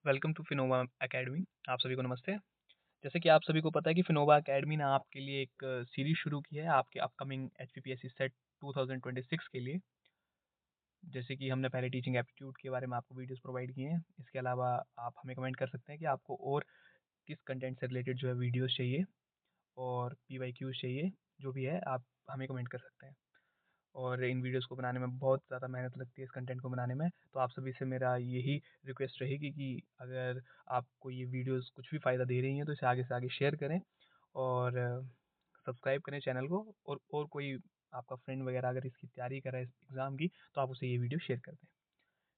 Welcome to फिनोवा academy. आप सभी को नमस्ते। जैसे कि आप सभी को पता है कि फिनोवा एकेडमी ने आपके लिए एक सीरीज़ शुरू की है आपके अपकमिंग एचपीपीएससी सेट 2026 के लिए। जैसे कि हमने पहले टीचिंग एप्टीट्यूड के बारे में आपको वीडियोस प्रोवाइड किए हैं। इसके अलावा आप हमें कमेंट कर सकते हैं कि आपको और किस कंटेंट से रिलेटेड जो है वीडियोस चाहिए और पीवाईक्यूज़ चाहिए, जो भी है आप हमें कमेंट कर सकते हैं। और इन वीडियोस को बनाने में बहुत ज़्यादा मेहनत लगती है इस कंटेंट को बनाने में, तो आप सभी से मेरा यही रिक्वेस्ट रहेगी कि अगर आपको ये वीडियोस कुछ भी फ़ायदा दे रही हैं, तो इसे आगे से आगे शेयर करें और सब्सक्राइब करें चैनल को। और कोई आपका फ्रेंड वगैरह अगर इसकी तैयारी कर रहा है इस एग्ज़ाम की, तो आप उसे ये वीडियो शेयर कर दें।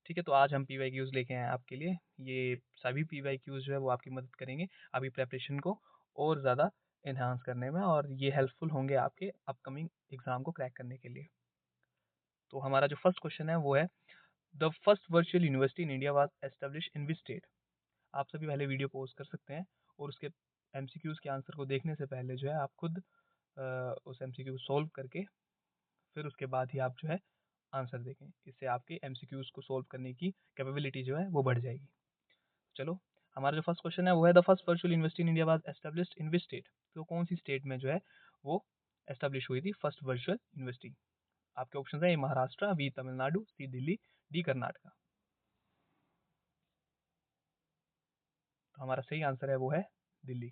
ठीक है, तो आज हम पीवाईक्यूज़ लेके आए हैं आपके लिए। ये सभी पीवाईक्यूज़ जो है वो आपकी मदद करेंगे आपकी प्रिपरेशन को और ज़्यादा एनहांस करने में, और ये हेल्पफुल होंगे आपके अपकमिंग एग्ज़ाम को क्रैक करने के लिए। तो हमारा जो फर्स्ट क्वेश्चन है वो है, the first virtual university in India was establish in which state. आप सभी पहले वीडियो पॉज कर सकते हैं और उसके एमसीक्यूज के आंसर को देखने से पहले जो है आप खुद उस एमसीक्यू को सॉल्व करके फिर उसके बाद ही आप जो है आंसर देखें। इससे आपके एमसीक्यूज को सॉल्व करने की कैपेबिलिटी जो है वो बढ़ जाएगी। चलो, हमारा जो फर्स्ट क्वेश्चन है वो है, the first virtual university in India was established in which state. तो कौन सी स्टेट में जो है वो एस्टेब्लिश हुई थी फर्स्ट वर्चुअल यूनिवर्सिटी। आपके ऑप्शन है, ए महाराष्ट्र, बी तमिलनाडु, सी दिल्ली, डी कर्नाटका। तो हमारा सही आंसर है वो है Delhi.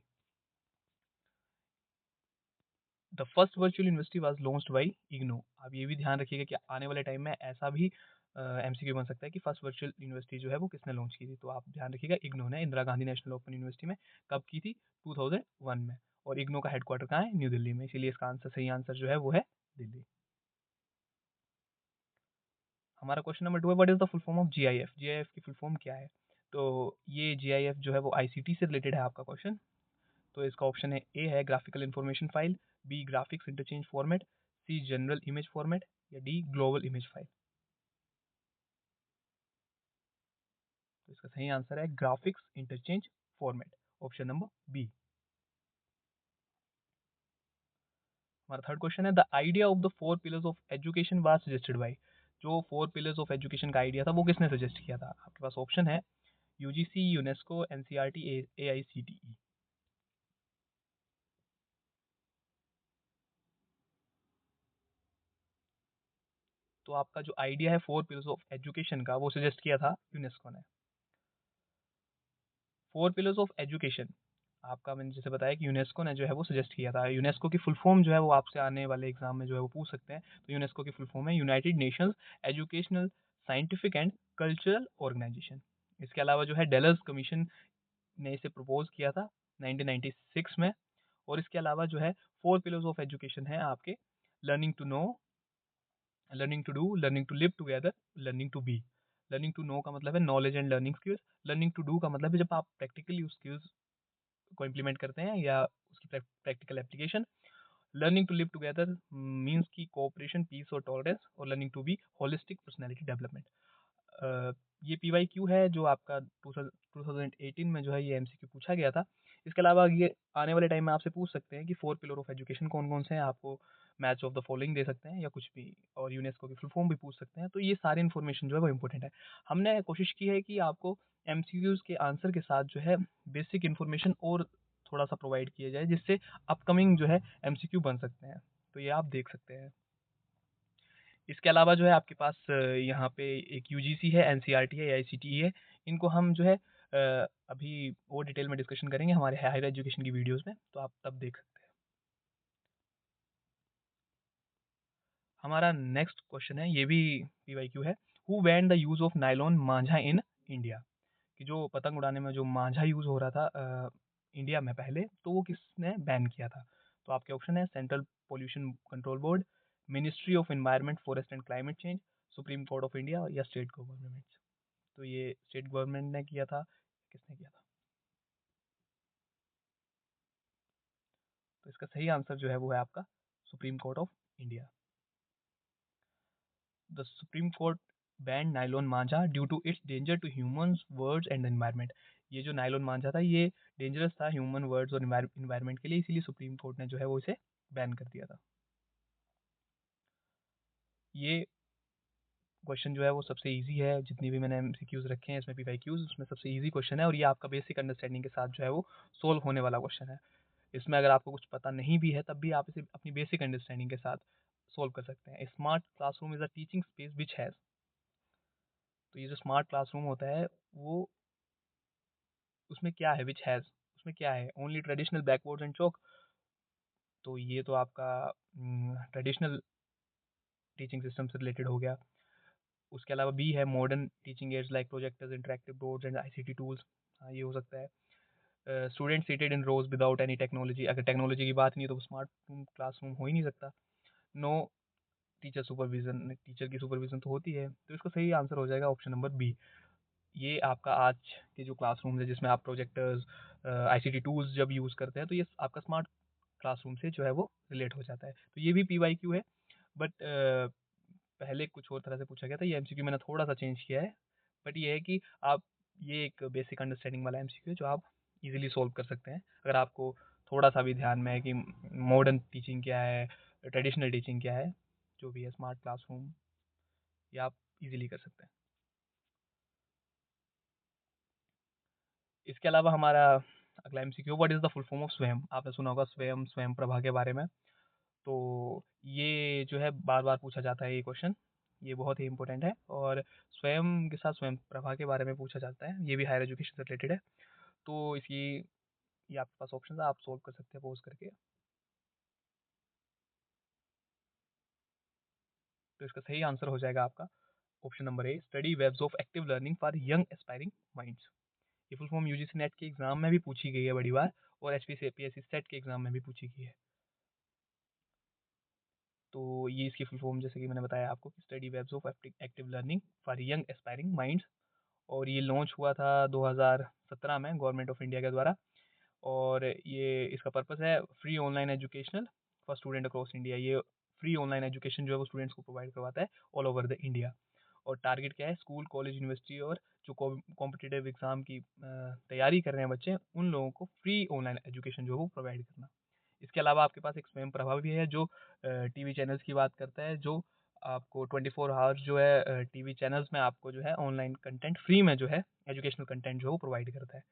The first virtual university was launched by IGNOU. आप ये भी ध्यान रखिएगा कि आने वाले टाइम में ऐसा भी एमसीक्यू बन सकता है कि फर्स्ट वर्चुअल यूनिवर्सिटी जो है वो किसने लॉन्च की थी। तो आप ध्यान रखिएगा, इग्नू ने Indira Gandhi national open university में कब की थी, 2001 में। और इग्नू का हेडक्वार्टर कहाँ है, न्यू दिल्ली में। इसीलिए इसका आंसर, सही आंसर जो है वो है दिल्ली। हमारा क्वेश्चन नंबर 2 है, what is the full form of GIF. GIF की फुल फॉर्म क्या है। तो ये जीआईएफ जो है वो आईसीटी से रिलेटेड है आपका क्वेश्चन। तो इसका ऑप्शन है, ए है graphical information file, B graphics interchange format, C general image format, या डी ग्लोबल इमेज फाइल। तो इसका सही आंसर है graphics interchange format, option number B. हमारा थर्ड क्वेश्चन है, the idea of the four pillars of education was suggested by. जो four pillars of education का idea था वो किसने सजेस्ट किया था। आपके पास ऑप्शन है, यूजीसी, यूनेस्को, एनसीईआरटी, एआईसीटीई। तो आपका जो आइडिया है फोर पिलर्स ऑफ एजुकेशन का, वो सजेस्ट किया था यूनेस्को ने। फोर पिलर्स ऑफ एजुकेशन आपका, मैंने जैसे बताया कि यूनेस्को ने जो है वो सजेस्ट किया था। यूनेस्को की फुल फॉर्म जो है वो आपसे आने वाले एग्जाम में जो है वो पूछ सकते हैं। तो यूनेस्को की फुल फॉर्म है United Nations Educational, Scientific and Cultural Organization. इसके अलावा जो है डेलर्स कमीशन ने इसे प्रपोज किया था 1996 में। और इसके अलावा जो है फोर पिलर्स ऑफ एजुकेशन है आपके, learning to know, learning to do, learning to live together, learning to be. Learning to know का मतलब है knowledge and learning skills. Learning to do का मतलब है जब आप प्रैक्टिकली उस स्किल्स को इम्प्लीमेंट करते हैं या उसकी practical application. Learning to live together means की कोऑपरेशन, पीस और टॉलरेंस। और learning to be holistic personality development. ये पीवाईक्यू है जो आपका 2018 में जो है ये एमसीक्यू पूछा गया था। इसके अलावा ये आने वाले टाइम में आपसे पूछ सकते हैं कि फोर पिलर ऑफ एजुकेशन कौन कौन से हैं। आपको मैच ऑफ द फॉलोइंग दे सकते हैं या कुछ भी, और यूनेस्को की फुल फॉर्म भी पूछ सकते हैं। तो ये सारी इन्फॉर्मेशन जो है वो इंपॉर्टेंट है। हमने कोशिश की है कि आपको एमसीक्यूज के आंसर के साथ जो है बेसिक इन्फॉर्मेशन और थोड़ा सा प्रोवाइड किया जाए, जिससे अपकमिंग जो है एमसीक्यू बन सकते हैं। तो ये आप देख सकते हैं। इसके अलावा जो है आपके पास यहाँ पे एक यूजीसी है, एनसीईआरटी है, एआईसीटीई है। इनको हम जो है अभी और डिटेल में डिस्कशन करेंगे हमारे हायर एजुकेशन की वीडियोस में, तो आप तब देख सकते हैं। हमारा नेक्स्ट क्वेश्चन है, ये भी पीवाईक्यू है, who band the use of nylon Manjha in India. कि जो पतंग उड़ाने में जो मांझा यूज हो रहा था इंडिया में पहले, तो वो किसने बैन किया था। तो आपके ऑप्शन है, central pollution control board, ministry of environment, forest and climate change, supreme Court of India, या स्टेट गवर्नमेंट। तो ये स्टेट गवर्नमेंट ने किया था, किसने किया था। तो इसका सही आंसर जो है वो है आपका Supreme Court of India. The Supreme Court banned nylon manjha due to its danger to humans, birds and environment. ये जो नाइलॉन मांझा था ये डेंजरस था ह्यूमन, वर्ड्स और इन्वायरमेंट के लिए, इसीलिए सुप्रीम कोर्ट ने जो है वो इसे बैन कर दिया था। ये क्वेश्चन जो है वो सबसे ईजी है, जितनी भी मैंने एमसीक्यूज रखे हैं इसमें पीवाईक्यूज, उसमें सबसे ईजी क्वेश्चन है और ये आपका बेसिक अंडरस्टैंडिंग के साथ जो है वो सोल्व होने वाला क्वेश्चन है। इसमें अगर आपको कुछ पता नहीं भी है तब भी आप इसे अपनी बेसिक अंडरस्टैंडिंग के साथ सोल्व कर सकते हैं। Smart classroom is a teaching space which has, तो ये जो स्मार्ट क्लासरूम होता है वो उसमें क्या है, विच हैज़ उसमें क्या है, only traditional blackboard and chalk, तो ये तो आपका ट्रेडिशनल टीचिंग सिस्टम से रिलेटेड हो गया। उसके अलावा बी है modern teaching aids like projectors, interactive boards and ICT tools, हाँ ये हो सकता है। Student seated in rows without any technology, अगर टेक्नोलॉजी की बात नहीं है तो स्मार्ट क्लासरूम हो ही नहीं सकता। नो टीचर सुपरविजन, टीचर की सुपरविजन तो होती है, तो इसका सही आंसर हो जाएगा ऑप्शन नंबर बी। ये आपका आज के जो क्लासरूम है जिसमें आप प्रोजेक्टर्स, आईसीटी टूल्स जब यूज़ करते हैं तो ये आपका स्मार्ट क्लासरूम से जो है वो रिलेट हो जाता है। तो ये भी पीवाईक्यू है, बट पहले कुछ और तरह से पूछा गया था, ये एमसीक्यू मैंने थोड़ा सा चेंज किया है। बट ये है कि आप, ये एक बेसिक अंडरस्टैंडिंग वाला एमसीक्यू है जो आप इजीली सोल्व कर सकते हैं अगर आपको थोड़ा सा भी ध्यान में है कि मॉडर्न टीचिंग क्या है, ट्रेडिशनल टीचिंग क्या है, जो भी है स्मार्ट क्लासरूम, ये आप इजीली कर सकते हैं। इसके अलावा हमारा अगला MCQ, what is the full form of स्वयं, आपने सुना होगा स्वयं, स्वयं प्रभा के बारे में। तो ये जो है बार बार पूछा जाता है ये क्वेश्चन, ये बहुत ही इंपॉर्टेंट है और स्वयं के साथ स्वयं प्रभा के बारे में पूछा जाता है, ये भी हायर एजुकेशन से रिलेटेड है। तो इसकी, ये आपके पास ऑप्शन है, आप सोल्व कर सकते हैं पोज करके। तो इसका सही आंसर हो जाएगा आपका option number A, study webs of active learning for young aspiring minds. ये फुल फॉर्म यूजीसी नेट के एग्जाम में भी पूछी गई है बड़ी बार, और एचपीसीएपीएससी सेट के एग्जाम में भी पूछी गई है। तो ये इसकी फुल फॉर्म जैसे कि मैंने बताया आपको कि study webs of active learning for young aspiring minds, और ये लॉन्च हुआ था 2017 में गवर्नमेंट ऑफ इंडिया के द्वारा। और ये इसका पर्पस है free online educational for student across India, ये फ्री ऑनलाइन एजुकेशन जो है वो स्टूडेंट्स को प्रोवाइड करवाता है ऑल ओवर द इंडिया। और टारगेट क्या है, स्कूल, कॉलेज, यूनिवर्सिटी और जो कॉम्पिटिटिव एग्जाम की तैयारी कर रहे हैं बच्चे, उन लोगों को फ्री ऑनलाइन एजुकेशन जो है वो प्रोवाइड करना। इसके अलावा आपके पास एक स्वयं प्रभा भी है जो टीवी चैनल्स की बात करता है, जो आपको 24 आवर्स जो है टीवी चैनल्स में आपको जो है ऑनलाइन कंटेंट फ्री में जो है एजुकेशनल कंटेंट जो है वो प्रोवाइड करता है।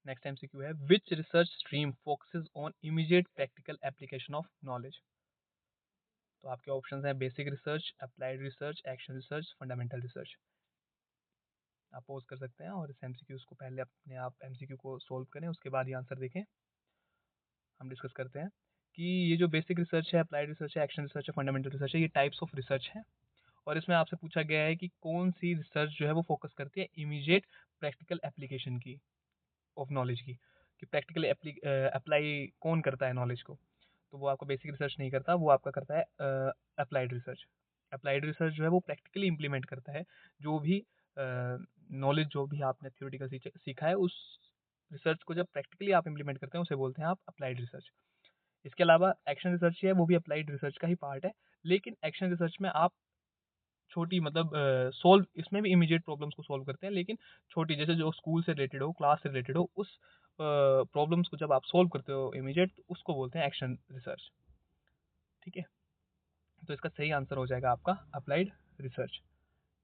नेक्स्ट एमसीक्यू है, which research stream focuses on immediate practical application of knowledge. तो आपके ऑप्शंस हैं basic research, applied research, action research, fundamental research. आप पोज कर सकते हैं और इस एमसीक्यूज को पहले अपने आप एमसीक्यू को सोल्व करें, उसके बाद ही आंसर देखें। हम डिस्कस करते हैं कि ये जो बेसिक रिसर्च है, अप्लाइड रिसर्च है, एक्शन रिसर्च है, फंडामेंटल रिसर्च है, ये टाइप्स ऑफ रिसर्च है। और इसमें आपसे पूछा गया है कि कौन सी रिसर्च जो है वो फोकस करती है इमीडिएट प्रैक्टिकल एप्लीकेशन की, ऑफ नॉलेज की, कि प्रैक्टिकली अप्लाई कौन करता है नॉलेज को। तो वो आपका बेसिक रिसर्च नहीं करता, वो आपका करता है अप्लाइड रिसर्च। अप्लाइड रिसर्च जो है वो प्रैक्टिकली इम्प्लीमेंट करता है जो भी नॉलेज जो भी आपने थ्योरेटिकल सीखा है, उस रिसर्च को जब प्रैक्टिकली आप इम्प्लीमेंट करते हैं उसे बोलते हैं आप अप्लाइड रिसर्च। इसके अलावा एक्शन रिसर्च है, वो भी अप्लाइड रिसर्च का ही पार्ट है, लेकिन एक्शन रिसर्च में आप छोटी मतलब सोल्व, इसमें भी इमीडिएट प्रॉब्लम्स को सोल्व करते हैं, लेकिन छोटी, जैसे जो स्कूल से रिलेटेड हो, क्लास से रिलेटेड हो, उस प्रॉब्लम्स को जब आप सोल्व करते हो इमीडिएट, तो उसको बोलते हैं एक्शन रिसर्च। ठीक है, तो इसका सही आंसर हो जाएगा आपका अप्लाइड रिसर्च।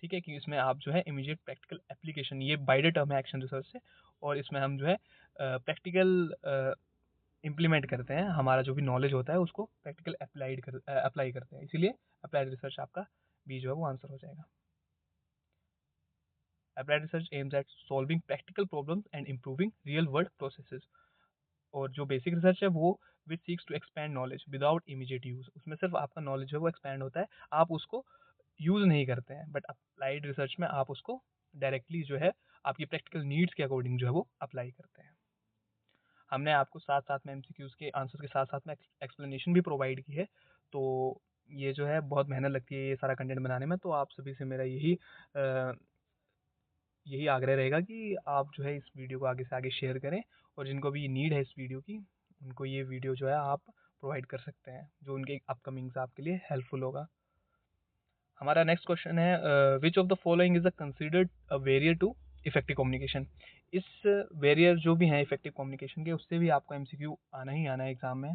ठीक है, कि इसमें आप जो है इमीडिएट प्रैक्टिकल एप्लीकेशन, ये बाइडर टर्म है एक्शन रिसर्च से, और इसमें हम जो है प्रैक्टिकल इम्प्लीमेंट करते हैं, हमारा जो भी नॉलेज होता है उसको प्रैक्टिकल अप्लाई करते हैं, इसीलिए अप्लाइड रिसर्च आपका बी जो है वो आंसर हो जाएगा। Applied research aims at solving practical problems and improving real world processes. और जो बेसिक रिसर्च है वो which seeks to expand knowledge without immediate use, उसमें सिर्फ आपका नॉलेज है वो एक्सपैंड होता है, आप उसको यूज नहीं करते हैं। बट अप्लाइड रिसर्च में आप उसको डायरेक्टली जो है आपकी प्रैक्टिकल नीड्स के अकॉर्डिंग जो है वो अप्लाई करते हैं। हमने आपको साथ साथ में एमसीक्यूज के आंसर के साथ साथ में एक्सप्लेनेशन भी प्रोवाइड की है। तो ये जो है बहुत मेहनत लगती है ये सारा कंटेंट बनाने में, तो आप सभी से मेरा यही आग्रह रहेगा कि आप जो है इस वीडियो को आगे से आगे शेयर करें, और जिनको भी नीड है इस वीडियो की, उनको ये वीडियो जो है आप प्रोवाइड कर सकते हैं, जो उनके अपकमिंग्स आपके लिए हेल्पफुल होगा। हमारा नेक्स्ट क्वेश्चन है, which of the following is a considered a barrier to effective communication. इस वेरियर जो भी हैं इफेक्टिव कम्युनिकेशन के, उससे भी आपको एमसीक्यू आना ही आना है एग्जाम में।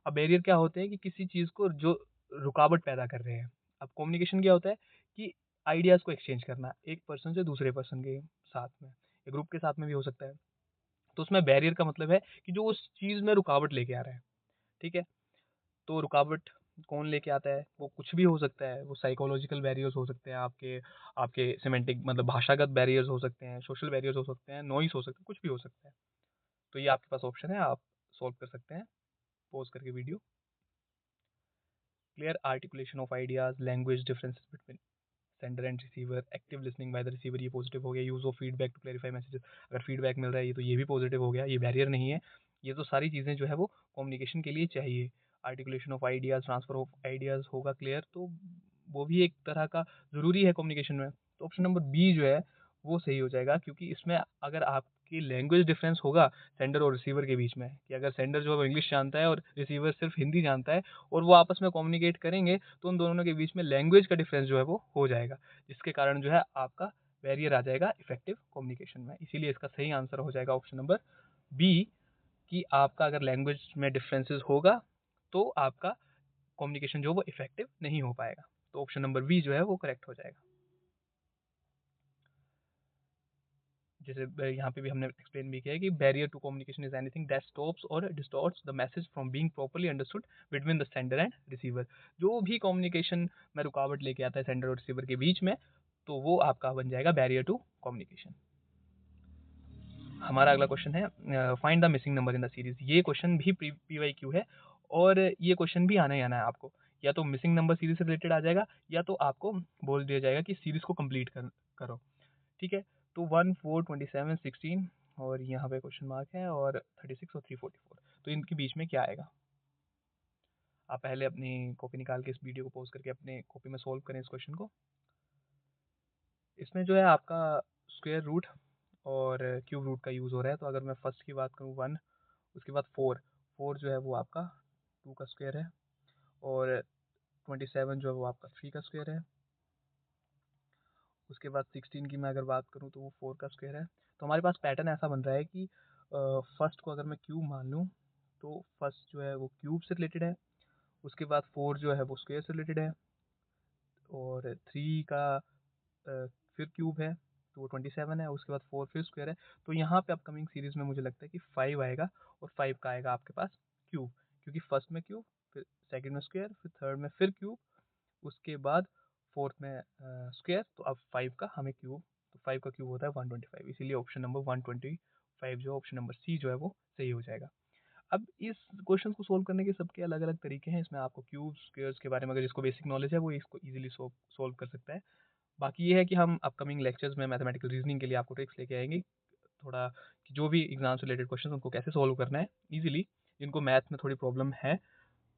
अब बैरियर क्या होते हैं कि किसी चीज़ को जो रुकावट पैदा कर रहे हैं। अब कम्युनिकेशन क्या होता है कि आइडियाज़ को एक्सचेंज करना, एक पर्सन से दूसरे पर्सन के साथ में, या ग्रुप के साथ में भी हो सकता है। तो उसमें बैरियर का मतलब है कि जो उस चीज़ में रुकावट लेके आ रहा है, ठीक है? तो रुकावट कौन लेके आता है? वो कुछ भी हो सकता है, वो साइकोलॉजिकल बैरियर्स हो सकते हैं, आपके आपके सिमेंटिक मतलब भाषागत बैरियर्स हो सकते हैं, सोशल बैरियर्स हो सकते हैं, नॉइज़ हो सकता है, कुछ भी हो सकता है। तो ये आपके पास ऑप्शन है, आप सॉल्व कर सकते हैं, पॉज़ करके video. Clear articulation of ideas, language differences between sender and receiver, active listening by the receiver, ये पॉजिटिव हो गया। Use of feedback to clarify messages, अगर फीडबैक मिल रहा है ये तो ये भी पॉजिटिव हो गया, ये बैरियर नहीं है। ये तो सारी चीज़ें जो है वो कम्युनिकेशन के लिए चाहिए। Articulation of ideas, transfer of ideas होगा क्लियर, तो वो भी एक तरह का ज़रूरी है कम्युनिकेशन में। तो ऑप्शन नंबर बी जो है वो सही हो जाएगा, क्योंकि इसमें अगर आपकी लैंग्वेज डिफरेंस होगा सेंडर और रिसीवर के बीच में, कि अगर सेंडर जो है वो इंग्लिश जानता है और रिसीवर सिर्फ हिंदी जानता है और वो आपस में कम्युनिकेट करेंगे, तो उन दोनों के बीच में लैंग्वेज का डिफरेंस जो है वो हो जाएगा, जिसके कारण जो है आपका बैरियर आ जाएगा इफेक्टिव कम्युनिकेशन में। इसीलिए इसका सही आंसर हो जाएगा ऑप्शन नंबर बी, कि आपका अगर लैंग्वेज में डिफरेंसेस होगा तो आपका कम्युनिकेशन जो वो इफेक्टिव नहीं हो पाएगा। तो ऑप्शन नंबर बी जो है वो करेक्ट हो जाएगा। जैसे यहाँ पे भी हमने एक्सप्लेन भी किया है कि barrier to communication is anything that stops or distorts the message from being properly understood between the sender and receiver. जो भी कम्युनिकेशन में रुकावट लेके आता है सेंडर और रिसीवर के बीच में, तो वो आपका बन जाएगा बैरियर टू कम्युनिकेशन। हमारा अगला क्वेश्चन है find the missing number in the series. ये क्वेश्चन भी पीवाईक्यू है और ये क्वेश्चन भी आना ही आना है आपको। या तो मिसिंग नंबर सीरीज से रिलेटेड आ जाएगा, या तो आपको बोल दिया जाएगा कि सीरीज को कंप्लीट करो। ठीक है, तो 1, 4, 27, 16 और यहाँ पे क्वेश्चन मार्क है, और 36 और 344, तो इनके बीच में क्या आएगा? आप पहले अपनी कॉपी निकाल के इस वीडियो को पॉज करके अपने कॉपी में सोल्व करें इस क्वेश्चन को। इसमें जो है आपका स्क्वायर रूट और क्यूब रूट का यूज़ हो रहा है। तो अगर मैं फर्स्ट की बात करूँ 1, उसके बाद 4, 4 जो है वो आपका 2 का स्क्वायर है, और 27 जो है वो आपका 3 का स्क्वायर है। उसके बाद 16 की मैं अगर बात करूँ तो वो 4 का स्क्वायर है। तो हमारे पास पैटर्न ऐसा बन रहा है कि फर्स्ट को अगर मैं क्यूब मान लूँ, तो फर्स्ट जो है वो क्यूब से रिलेटेड है, उसके बाद 4 जो है वो स्क्वायर से रिलेटेड है, और 3 का फिर क्यूब है तो वो 27 है, उसके बाद 4 फिर स्क्वायर है। तो यहाँ पे अपकमिंग सीरीज़ में मुझे लगता है कि 5 आएगा, और 5 का आएगा आपके पास क्यूब, क्योंकि फर्स्ट में क्यूब, फिर सेकंड में स्क्वायर, फिर थर्ड में फिर क्यूब, उसके बाद फोर्थ में स्क्वायर, तो अब 5 का हमें क्यूब, तो 5 का क्यूब होता है 125, इसीलिए ऑप्शन नंबर 125 जो ऑप्शन नंबर सी जो है वो सही हो जाएगा। अब इस क्वेश्चन को सोल्व करने के सबके अलग अलग तरीके हैं। इसमें आपको क्यूब स्क्वायर्स के बारे में अगर जिसको बेसिक नॉलेज है वो इसको इजीली सोल्व कर सकता है। बाकी ये है कि हम अपकमिंग लेक्चर्स में मैथमेटिकल रीजनिंग के लिए आपको ट्रिक्स लेके आएंगे, थोड़ा कि जो भी एग्जाम से रिलेटेड क्वेश्चन उनको कैसे सोल्व करना है इजीली। जिनको मैथ में थोड़ी प्रॉब्लम है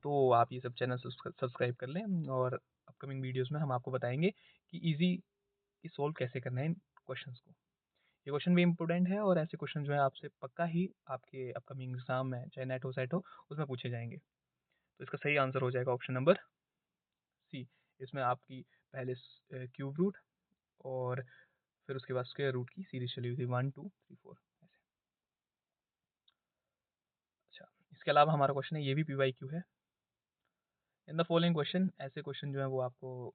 तो आप ये सब चैनल सब्सक्राइब कर लें, और अपकमिंग वीडियोस में हम आपको बताएंगे कि ईजी कि सोल्व कैसे करना है इन क्वेश्चंस को। ये क्वेश्चन भी इंपॉर्टेंट है, और ऐसे क्वेश्चन जो है आपसे पक्का ही आपके अपकमिंग एग्जाम में, चाहे नेट हो सेट हो, उसमें पूछे जाएंगे। तो इसका सही आंसर हो जाएगा ऑप्शन नंबर सी। इसमें आपकी पहले क्यूब रूट और फिर उसके बाद स्क्वायर रूट की सीरीज चली हुई थी 1, 2, 3, 4 ऐसे। अच्छा, इसके अलावा हमारा क्वेश्चन है, ये भी पीवाईक्यू है। इन द फॉलोइंग क्वेश्चन, ऐसे क्वेश्चन जो है वो आपको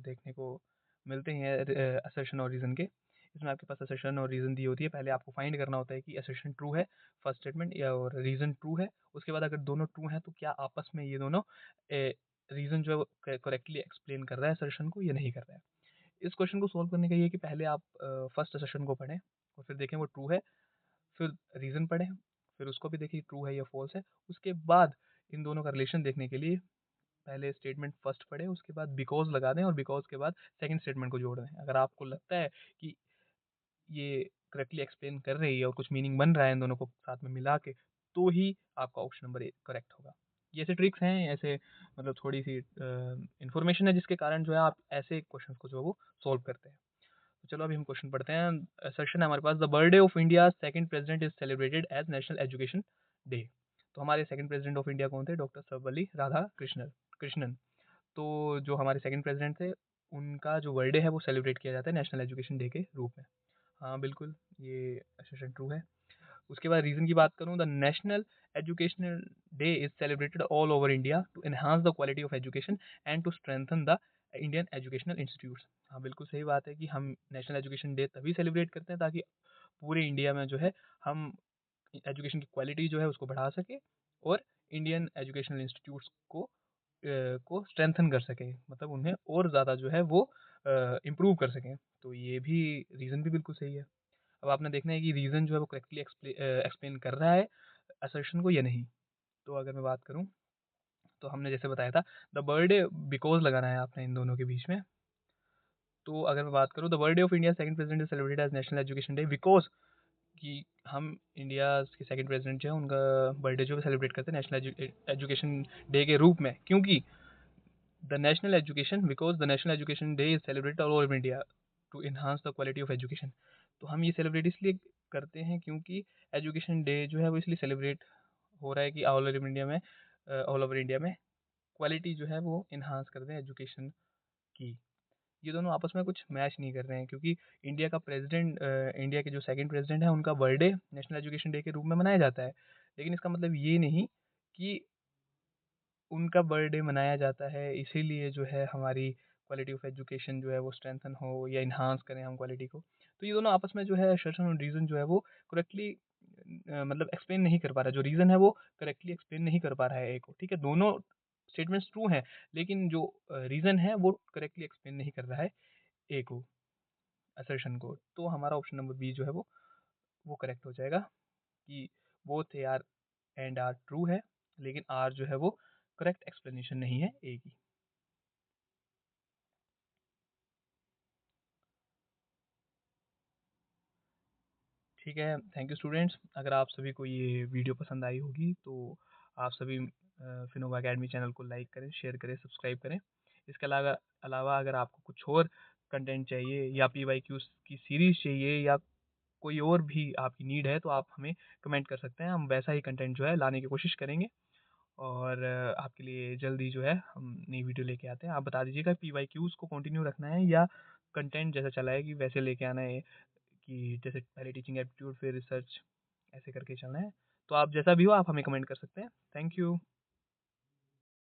देखने को मिलते हैं असर्शन और रीज़न के। इसमें आपके पास असर्शन और रीज़न दी होती है। पहले आपको फाइंड करना होता है कि असर्शन ट्रू है फर्स्ट स्टेटमेंट, या और रीज़न ट्रू है। उसके बाद अगर दोनों ट्रू हैं तो क्या आपस में ये दोनों रीज़न जो है वो करेक्टली एक्सप्लेन कर रहा है असर्शन को या नहीं कर रहा है। इस क्वेश्चन को सोल्व करने का ये है कि पहले आप फर्स्ट असर्शन को पढ़ें और फिर देखें वो ट्रू है, फिर रीज़न पढ़ें, फिर उसको भी देखिए ट्रू है या फॉल्स है। उसके बाद इन दोनों का रिलेशन देखने के लिए पहले स्टेटमेंट फर्स्ट पढ़ें, उसके बाद बिकॉज़ लगा दें, और बिकॉज़ के बाद सेकंड स्टेटमेंट को जोड़ दें। अगर आपको लगता है कि ये करेक्टली एक्सप्लेन कर रही है और कुछ मीनिंग बन रहा है इन दोनों को साथ में मिला के, तो ही आपका ऑप्शन नंबर ए करेक्ट होगा। ये ऐसे ट्रिक्स हैं, ऐसे मतलब थोड़ी-सी इन्फॉर्मेशन है जिसके कारण जो है आप ऐसे क्वेश्चंस को जो है वो सॉल्व करते हैं। तो चलो अभी हम क्वेश्चन पढ़ते हैं। सेक्शन है हमारे पास, the birthday of India second president is celebrated as national education day. तो हमारे सेकंड प्रेसिडेंट ऑफ इंडिया कौन थे? डॉक्टर सर्वपल्ली राधाकृष्णन। तो जो हमारे सेकंड प्रेसिडेंट थे, उनका जो बर्थडे है वो सेलिब्रेट किया जाता है नेशनल एजुकेशन डे के रूप में। हाँ बिल्कुल, ये असर्शन ट्रू है। उसके बाद रीज़न की बात करूँ, the National Educational Day is celebrated all over India to enhance the quality of education and to strengthen the Indian educational institutes. हाँ, बिल्कुल सही बात है कि हम नेशनल एजुकेशन डे तभी सेलिब्रेट करते हैं ताकि पूरे इंडिया में जो है हम एजुकेशन की क्वालिटी जो है उसको बढ़ा सकें और इंडियन एजुकेशनल इंस्टीट्यूट्स को स्ट्रेंथन कर सकें, मतलब उन्हें और ज़्यादा जो है वो इम्प्रूव कर सकें। तो ये भी रीज़न भी बिल्कुल सही है। अब आपने देखना है कि रीज़न जो है वो करेक्टली एक्सप्लेन कर रहा है असर्शन को या नहीं। तो अगर मैं बात करूँ, तो हमने जैसे बताया था द बर्थडे बिकॉज़ लगाना है आपने इन दोनों के बीच में। तो अगर मैं बात करूँ, the birthday of India second president is celebrated as national education day because कि हम इंडिया के सेकंड प्रेज़िडेंट जो है उनका बर्थडे जो है सेलिब्रेट करते हैं नेशनल एजुकेशन डे के रूप में, क्योंकि the National education Day is celebrated all over India to enhance the quality of education. तो हम ये सेलिब्रेट इसलिए करते हैं क्योंकि एजुकेशन डे जो है वो इसलिए सेलिब्रेट हो रहा है कि ऑल ओवर इंडिया में क्वालिटी जो है वो एनहांस कर दें एजुकेशन की। ये दोनों आपस में कुछ मैच नहीं कर रहे हैं, क्योंकि इंडिया के जो सेकंड प्रेसिडेंट हैं उनका बर्थडे नेशनल एजुकेशन डे के रूप में मनाया जाता है, लेकिन इसका मतलब ये नहीं कि उनका बर्थडे मनाया जाता है इसीलिए जो है हमारी क्वालिटी ऑफ एजुकेशन जो है वो स्ट्रेंथन हो या इन्हांस करें हम क्वालिटी को। तो ये दोनों आपस में जो है असर्शन और रीज़न जो है वो करेक्टली मतलब एक्सप्लेन नहीं कर पा रहा है। जो रीज़न है वो करेक्टली एक्सप्लेन नहीं कर पा रहा है ए को, ठीक है? दोनों स्टेटमेंट्स ट्रू हैं, लेकिन जो रीज़न है वो करेक्टली एक्सप्लेन नहीं कर रहा है ए को, असर्शन को। तो हमारा ऑप्शन नंबर बी जो है वो करेक्ट हो जाएगा कि both A R and R true है, लेकिन आर जो है वो करेक्ट एक्सप्लेनेशन नहीं है ए की। ठीक है, थैंक यू स्टूडेंट्स। अगर आप सभी को ये वीडियो पसंद आई होगी तो आप सभी फिनोवा अकेडमी चैनल को लाइक करें, शेयर करें, सब्सक्राइब करें। इसके अलावा अलावा अगर आपको कुछ और कंटेंट चाहिए या पीवाईक्यूज़ की सीरीज़ चाहिए या कोई और भी आपकी नीड है तो आप हमें कमेंट कर सकते हैं। हम वैसा ही कंटेंट जो है लाने की कोशिश करेंगे और आपके लिए जल्द ही जो है हम नई वीडियो लेके आते हैं। आप बता दीजिएगा पीवाईक्यूज़ को कंटिन्यू रखना है या कंटेंट जैसा चला है कि वैसे लेके आना है, कि जैसे पहले टीचिंग एप्टीट्यूड फिर रिसर्च ऐसे करके चलना है। तो आप जैसा भी हो आप हमें कमेंट कर सकते हैं। Thank you.